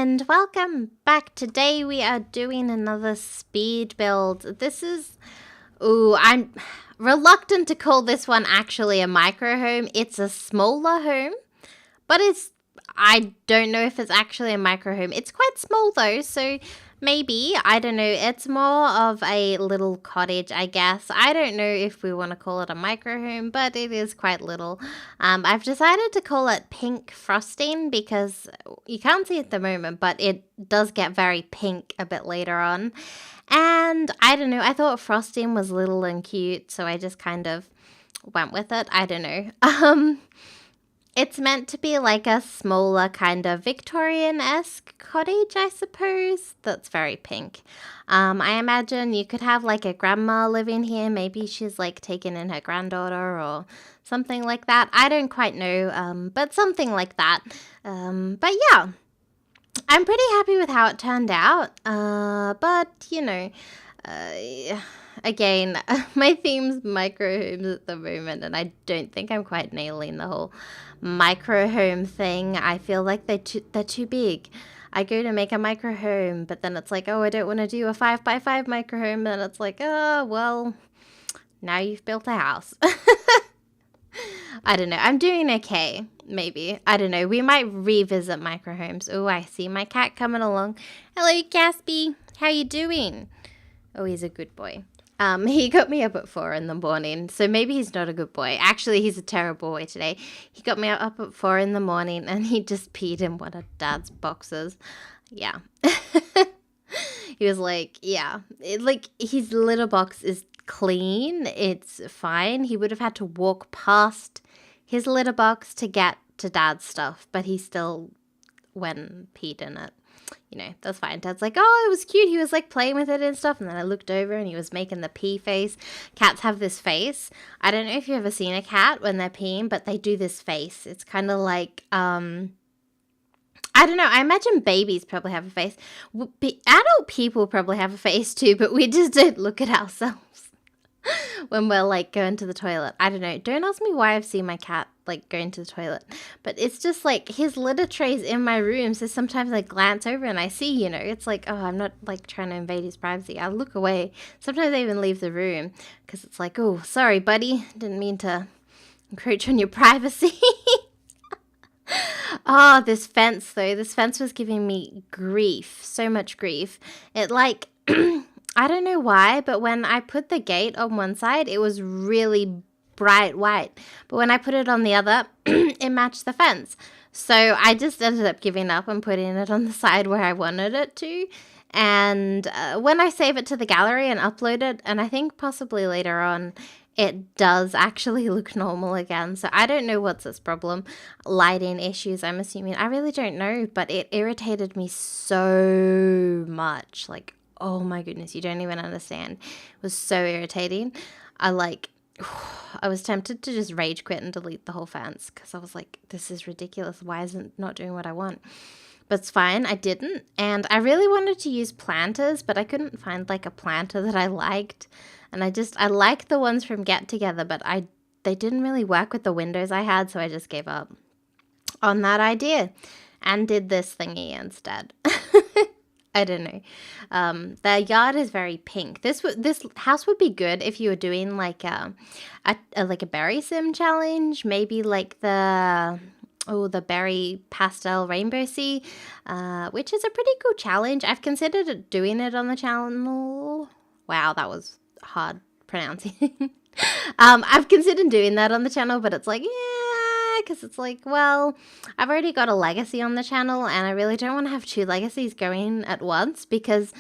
and welcome back. Today we are doing another speed build. This is, I'm reluctant to call this one actually a micro home. It's a smaller home, but I don't know if it's actually a micro home. It's quite small though, so maybe, I don't know, it's more of a little cottage, I guess. I don't know if we want to call it a micro home, but it is quite little. I've decided to call it pink frosting because you can't see it at the moment, but it does get very pink a bit later on. And I don't know, I thought frosting was little and cute, so I just kind of went with it. I don't know. It's meant to be like a smaller kind of Victorian-esque cottage, I suppose. That's very pink. I imagine you could have like a grandma living here. Maybe she's like taking in her granddaughter or something like that. I don't quite know, but something like that. But yeah, I'm pretty happy with how it turned out. But you know, again, my theme's micro homes at the moment, and I don't think I'm quite nailing the whole micro home thing. I feel like they're too big. I go to make a micro home, but then it's like, oh, I don't want to do a 5x5 micro home. And it's like, oh, well, now you've built a house. I don't know. I'm doing okay, maybe. I don't know. We might revisit micro homes. Oh, I see my cat coming along. Hello, Gaspy. How you doing? Oh, he's a good boy. He got me up at 4 in the morning, so maybe he's not a good boy. Actually, he's a terrible boy today. He got me up at 4 in the morning, and he just peed in one of Dad's boxes. Yeah. He was like, yeah. His litter box is clean. It's fine. He would have had to walk past his litter box to get to Dad's stuff, but he still went and peed in it. You know, that's fine. Dad's like, oh, it was cute. He was like playing with it and stuff. And then I looked over and he was making the pee face. Cats have this face. I don't know if you've ever seen a cat when they're peeing, but they do this face. It's kind of like, I don't know. I imagine babies probably have a face. Adult people probably have a face too, but we just don't look at ourselves when we're like going to the toilet. I don't know. Don't ask me why I've seen my cat like going to the toilet, but it's just like his litter tray's in my room, so sometimes I glance over and I see, you know, it's like, oh, I'm not like trying to invade his privacy. I look away. Sometimes I even leave the room because it's like, oh, sorry, buddy, didn't mean to encroach on your privacy. Oh, this fence though. This fence was giving me grief, so much grief. It like I don't know why, but when I put the gate on one side, it was really bright white. But when I put it on the other, it matched the fence. So I just ended up giving up and putting it on the side where I wanted it to. And when I save it to the gallery and upload it, and I think possibly later on, it does actually look normal again. So I don't know what's this problem. Lighting issues, I'm assuming. I really don't know, but it irritated me so much. Like, oh my goodness, you don't even understand. It was so irritating. I was tempted to just rage quit and delete the whole fence because I was like, this is ridiculous. Why isn't it not doing what I want? But it's fine. I didn't. And I really wanted to use planters, but I couldn't find like a planter that I liked. And I liked the ones from Get Together, but they didn't really work with the windows I had, so I just gave up on that idea and did this thingy instead. I don't know. The yard is very pink. This house would be good if you were doing like a berry sim challenge, maybe like the berry pastel rainbow sea, which is a pretty cool challenge. I've considered doing it on the channel. Wow, that was hard pronouncing. I've considered doing that on the channel, but it's like, yeah, because it's like, well, I've already got a legacy on the channel and I really don't want to have 2 legacies going at once, because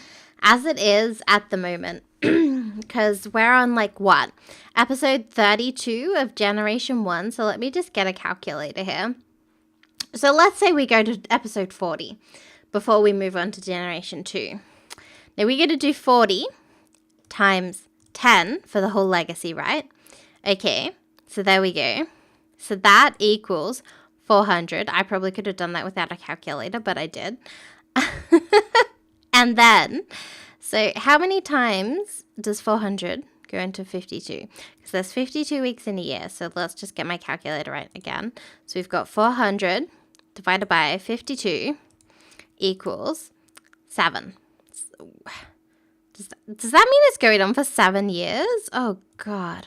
as it is at the moment, because we're on like what, episode 32 of Generation 1. So let me just get a calculator here. So let's say we go to episode 40 before we move on to Generation 2. Now we're going to do 40 times 10 for the whole legacy, right? Okay, so there we go. So that equals 400. I probably could have done that without a calculator, but I did. And then, so how many times does 400 go into 52? Because there's 52 weeks in a year. So let's just get my calculator right again. So we've got 400 divided by 52 equals 7. Does that mean it's going on for 7 years? Oh, God.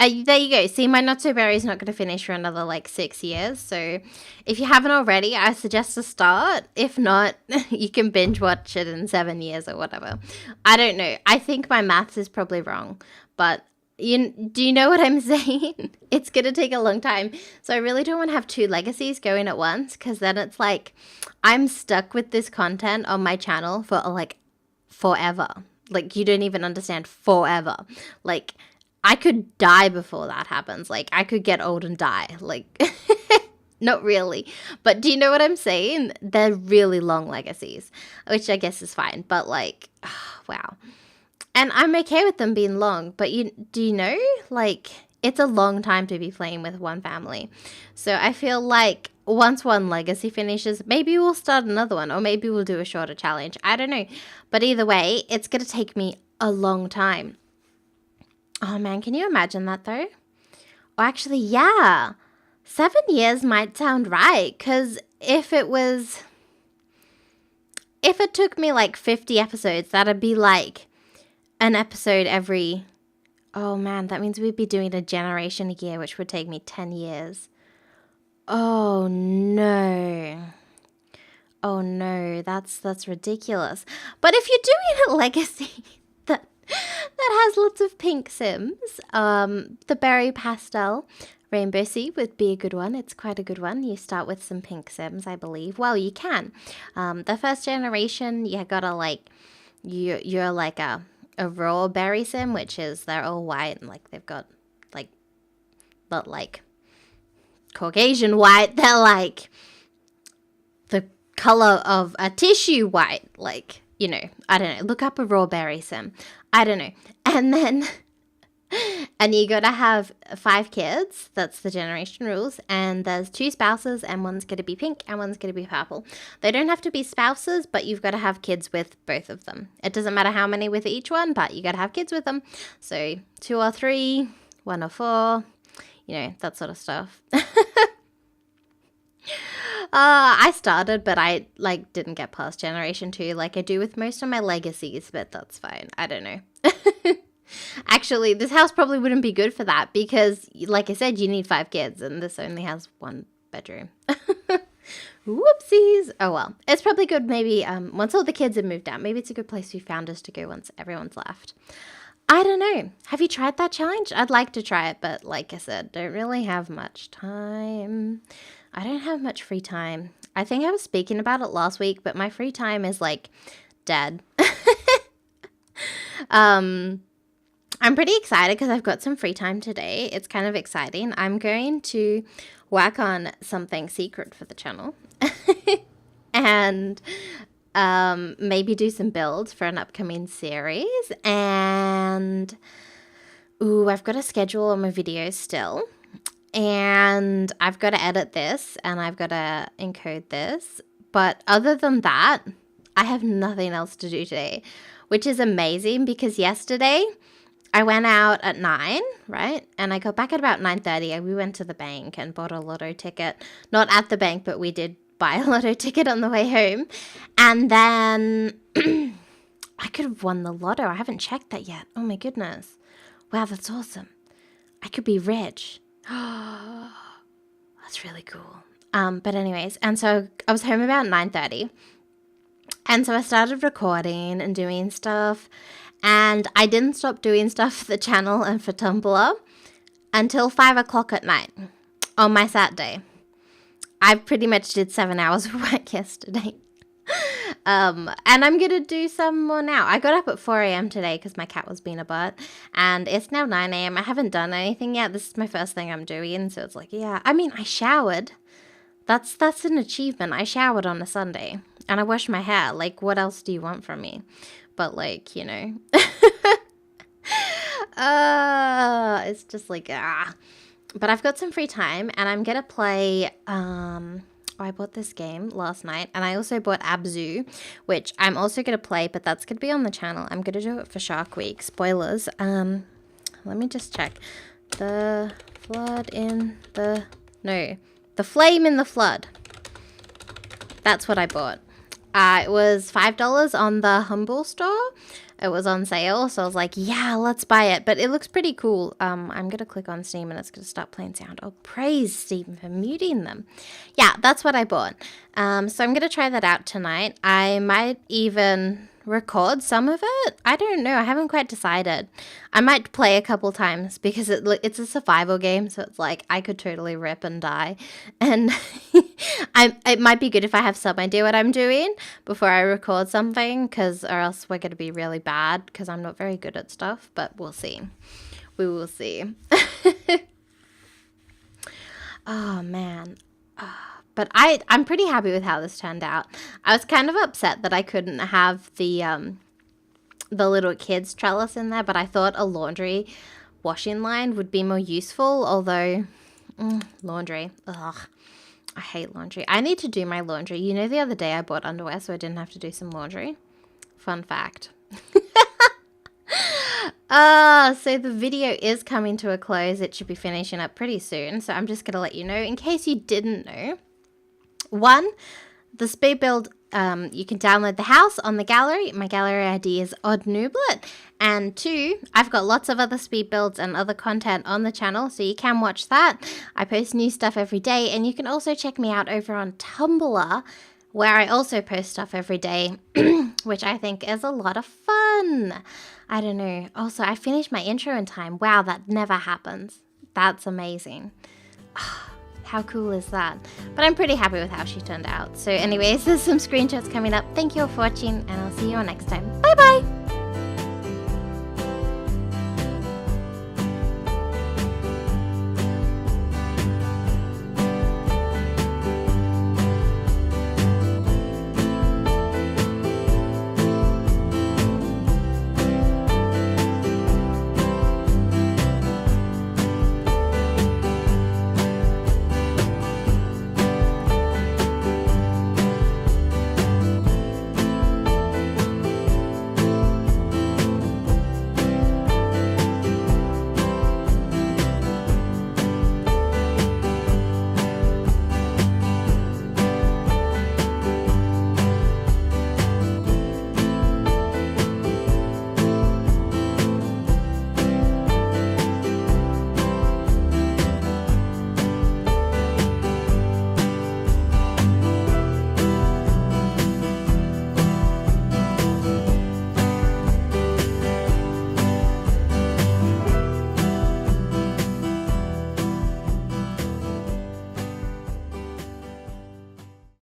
There you go. See, my not so berry is not going to finish for another like 6 years. So if you haven't already, I suggest to start. If not, you can binge watch it in 7 years or whatever. I don't know. I think my maths is probably wrong, but do you know what I'm saying? It's going to take a long time. So I really don't want to have 2 legacies going at once, because then it's like I'm stuck with this content on my channel for like forever. Like, you don't even understand, forever. Like, I could die before that happens. Like, I could get old and die. Like, not really. But do you know what I'm saying? They're really long legacies, which I guess is fine. But like, wow. And I'm okay with them being long. But do you know? Like, it's a long time to be playing with one family. So I feel like once one legacy finishes, maybe we'll start another one. Or maybe we'll do a shorter challenge. I don't know. But either way, it's going to take me a long time. Oh, man, can you imagine that, though? Oh, actually, yeah. 7 years might sound right, because if it took me, like, 50 episodes, that'd be, like, an episode every... Oh, man, that means we'd be doing a generation a year, which would take me 10 years. Oh, no. Oh, no, that's ridiculous. But if you're doing a legacy... that has lots of pink Sims. The berry pastel rainbow sea would be a good one. It's quite a good one. You start with some pink Sims, I believe. Well, you can. The first generation, you gotta like, you're like a raw berry Sim, which is they're all white and like they've got like, not like Caucasian white. They're like the color of a tissue white, like. You know, I don't know. Look up a raw berry Sim. I don't know. And then, and you got to have 5 kids. That's the generation rules. And there's 2 spouses, and one's going to be pink and one's going to be purple. They don't have to be spouses, but you've got to have kids with both of them. It doesn't matter how many with each one, but you got to have kids with them. So 2 or 3, 1 or 4, you know, that sort of stuff. I started, but I like didn't get past generation 2 like I do with most of my legacies, but that's fine. I don't know. Actually, this house probably wouldn't be good for that because, like I said, you need 5 kids and this only has 1 bedroom. Whoopsies. Oh, well. It's probably good maybe once all the kids have moved out. Maybe it's a good place for founders to go once everyone's left. I don't know. Have you tried that challenge? I'd like to try it, but like I said, don't really have much time. I don't have much free time. I think I was speaking about it last week, but my free time is like dead. I'm pretty excited because I've got some free time today. It's kind of exciting. I'm going to work on something secret for the channel and maybe do some builds for an upcoming series. And ooh, I've got to schedule all my videos still. And I've got to edit this and I've got to encode this. But other than that, I have nothing else to do today, which is amazing because yesterday I went out at 9, right? And I got back at about 9:30 and we went to the bank and bought a lotto ticket. Not at the bank, but we did buy a lotto ticket on the way home. And then I could have won the lotto. I haven't checked that yet. Oh my goodness. Wow, that's awesome. I could be rich. That's really cool. But anyways, and so I was home about 9:30. And so I started recording and doing stuff. And I didn't stop doing stuff for the channel and for Tumblr until 5 o'clock at night on my Saturday. I pretty much did 7 hours of work yesterday. And I'm going to do some more now. I got up at 4 a.m. today because my cat was being a butt. And it's now 9 a.m. I haven't done anything yet. This is my first thing I'm doing. So it's like, yeah. I mean, I showered. That's an achievement. I showered on a Sunday. And I washed my hair. Like, what else do you want from me? But, like, you know. It's just like, But I've got some free time. And I'm going to play... I bought this game last night, and I also bought Abzu, which I'm also going to play, but that's going to be on the channel. I'm going to do it for Shark Week. Spoilers. Let me just check. The flame in the flood. That's what I bought. It was $5 on the Humble store. It was on sale, so I was like, yeah, let's buy it. But it looks pretty cool. I'm going to click on Steam and it's going to start playing sound. Oh, praise Steam for muting them. Yeah, that's what I bought. So I'm going to try that out tonight. I might even record some of it. I don't know. I haven't quite decided. I might play a couple times because it's a survival game, so it's like I could totally rip and die. And it might be good if I have some idea what I'm doing before I record something, or else we're going to be really bad because I'm not very good at stuff, but we'll see. We will see. Oh, man. But I'm pretty happy with how this turned out. I was kind of upset that I couldn't have the little kids trellis in there, but I thought a laundry washing line would be more useful, although laundry, ugh, I hate laundry. I need to do my laundry. You know, the other day I bought underwear so I didn't have to do some laundry. Fun fact. So the video is coming to a close. It should be finishing up pretty soon, so I'm just going to let you know in case you didn't know. 1, the speed build, you can download the house on the gallery. My gallery ID is OddNooblet. And 2, I've got lots of other speed builds and other content on the channel, so you can watch that. I post new stuff every day, and you can also check me out over on Tumblr, where I also post stuff every day, which I think is a lot of fun. I don't know. Also, I finished my intro in time. Wow, that never happens. That's amazing. How cool is that? But I'm pretty happy with how she turned out. So anyways, there's some screenshots coming up. Thank you all for watching, and I'll see you all next time. Bye bye!